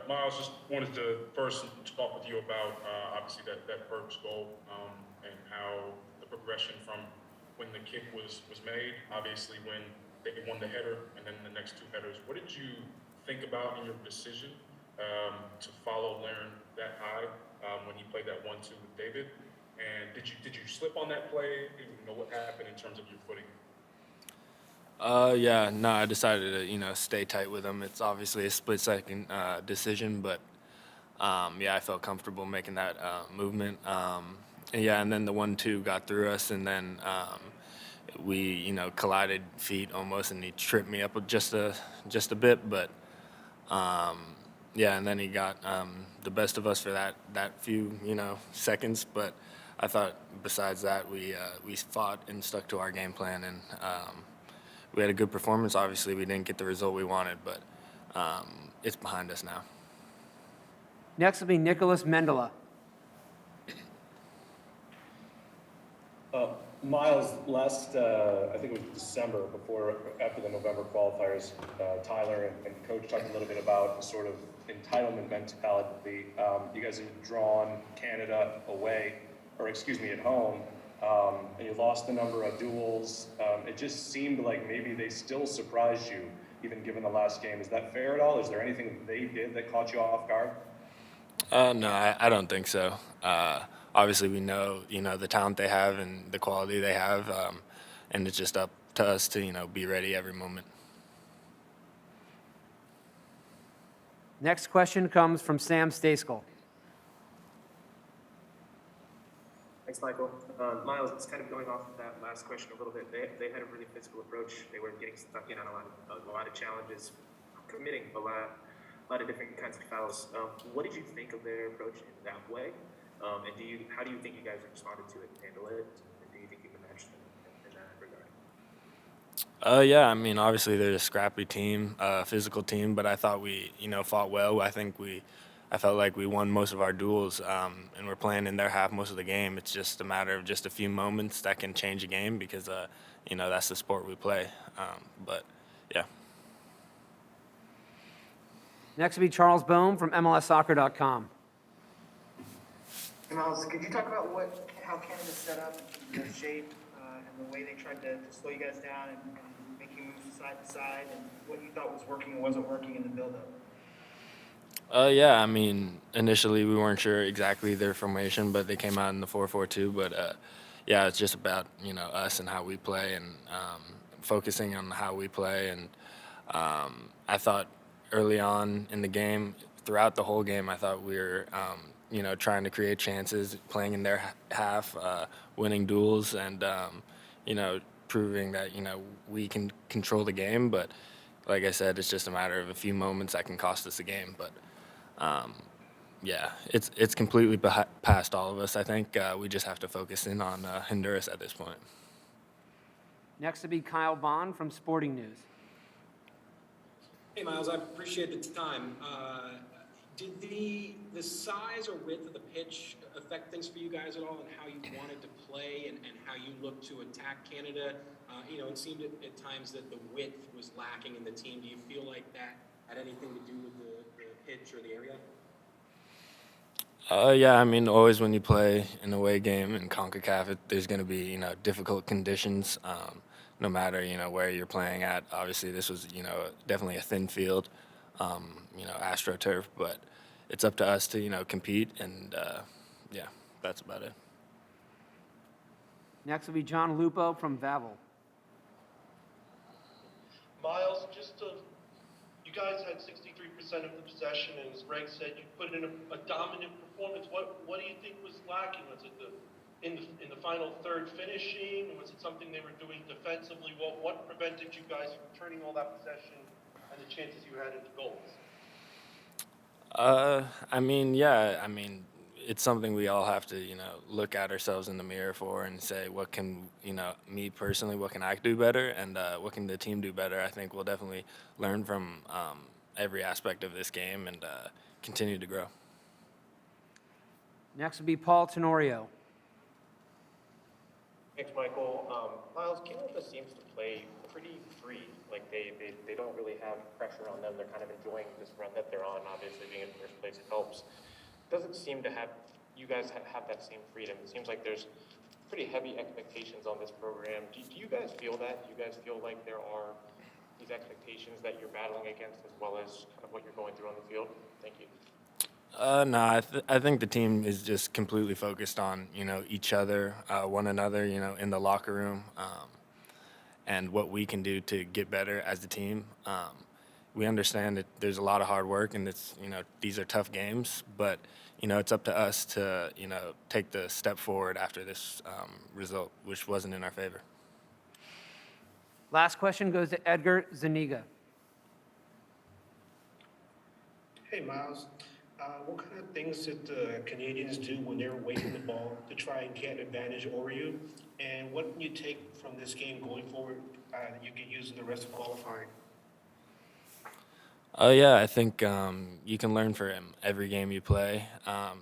Miles, just wanted to first talk with you about obviously that first goal and how the progression from when the kick was made, obviously when they won the header and then the next two headers. What did you think about in your decision to follow Larin that high when he played that 1-2 with David? And did you slip on that play? You know what happened in terms of your footing? Yeah, no, I decided to, stay tight with him. It's obviously a split-second decision, but yeah, I felt comfortable making that movement. And yeah, and then the 1-2 got through us, and then we, collided feet almost, and he tripped me up just a bit, but yeah, and then he got the best of us for that few, seconds. But I thought besides that, we fought and stuck to our game plan, and we had a good performance. Obviously, we didn't get the result we wanted, but it's behind us now. Next will be Nicholas Mendela. Miles, I think it was December, after the November qualifiers, Tyler and Coach talked a little bit about sort of entitlement mentality. You guys have drawn Canada at home, and you lost the number of duels. It just seemed like maybe they still surprised you, even given the last game. Is that fair at all? Is there anything they did that caught you off guard? No, I don't think so. Obviously, we know the talent they have and the quality they have, and it's just up to us to be ready every moment. Next question comes from Sam Staskell. Thanks, Michael. Miles, it's kind of going off of that last question a little bit. They had a really physical approach. They were getting stuck in on a lot of challenges, committing a lot of different kinds of fouls. What did you think of their approach in that way? And how do you think you guys responded to it and handle it? And do you think you can match them in that regard? Yeah, I mean, obviously they're a scrappy team, physical team, but I thought we, fought well. I felt like we won most of our duels, and we're playing in their half most of the game. It's just a matter of just a few moments that can change a game because, that's the sport we play. But yeah. Next will be Charles Boehm from MLSsoccer.com. Hey, Miles, could you talk about how Canada's set up in terms of shape and the way they tried to slow you guys down and make you move side to side, and what you thought was working and wasn't working in the build-up? Yeah, I mean, initially we weren't sure exactly their formation, but they came out in the 4-4-2. But yeah, it's just about us and how we play and focusing on how we play. And I thought early on in the game, throughout the whole game, I thought we were trying to create chances, playing in their half, winning duels, and proving that we can control the game. But like I said, it's just a matter of a few moments that can cost us a game. But yeah, it's completely past all of us. I think we just have to focus in on Honduras at this point. Next will be Kyle Bond from Sporting News. Hey, Miles, I appreciate the time. Did the size or width of the pitch affect things for you guys at all, and how you wanted to play and how you looked to attack Canada? It seemed at times that the width was lacking in the team. Do you feel like that had anything to do with the pitch or the area? Yeah, I mean, always when you play an away game in CONCACAF, there's going to be, difficult conditions, no matter, where you're playing at. Obviously, this was, definitely a thin field, AstroTurf, but it's up to us to, compete, and, yeah, that's about it. Next will be John Lupo from Vavel. Miles, you guys had 63% of the possession, and as Greg said, you put in a dominant performance. What do you think was lacking? Was it in the final third finishing? Was it something they were doing defensively? What prevented you guys from turning all that possession and the chances you had into goals? It's something we all have to, look at ourselves in the mirror for and say, what can, me personally, what can I do better, and what can the team do better? I think we'll definitely learn from every aspect of this game and continue to grow. Next will be Paul Tenorio. Thanks, Michael. Miles, Canada seems to play pretty free. Like they don't really have pressure on them. They're kind of enjoying this run that they're on. Obviously, being in first place helps. Doesn't seem to have you guys have that same freedom. It seems like there's pretty heavy expectations on this program. Do you guys feel that? Do you guys feel like there are these expectations that you're battling against as well as kind of what you're going through on the field? Thank you. No, I think the team is just completely focused on, each other, one another, in the locker room, and what we can do to get better as a team. We understand that there's a lot of hard work, and these are tough games, but it's up to us to take the step forward after this result, which wasn't in our favor. Last question goes to Edgar Zuniga. Hey, Miles. What kind of things did the Canadians do when they were waiting the ball to try and get advantage over you? And what can you take from this game going forward that you can use in the rest of qualifying? Oh yeah, I think you can learn from every game you play,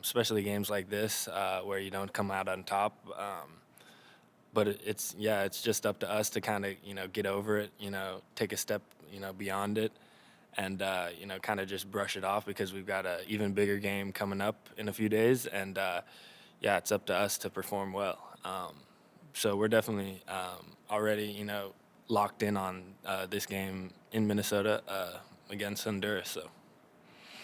especially games like this where you don't come out on top. But it's just up to us to kind of get over it, take a step beyond it, and kind of just brush it off because we've got an even bigger game coming up in a few days, and it's up to us to perform well. So we're definitely already locked in on this game in Minnesota against Honduras. So.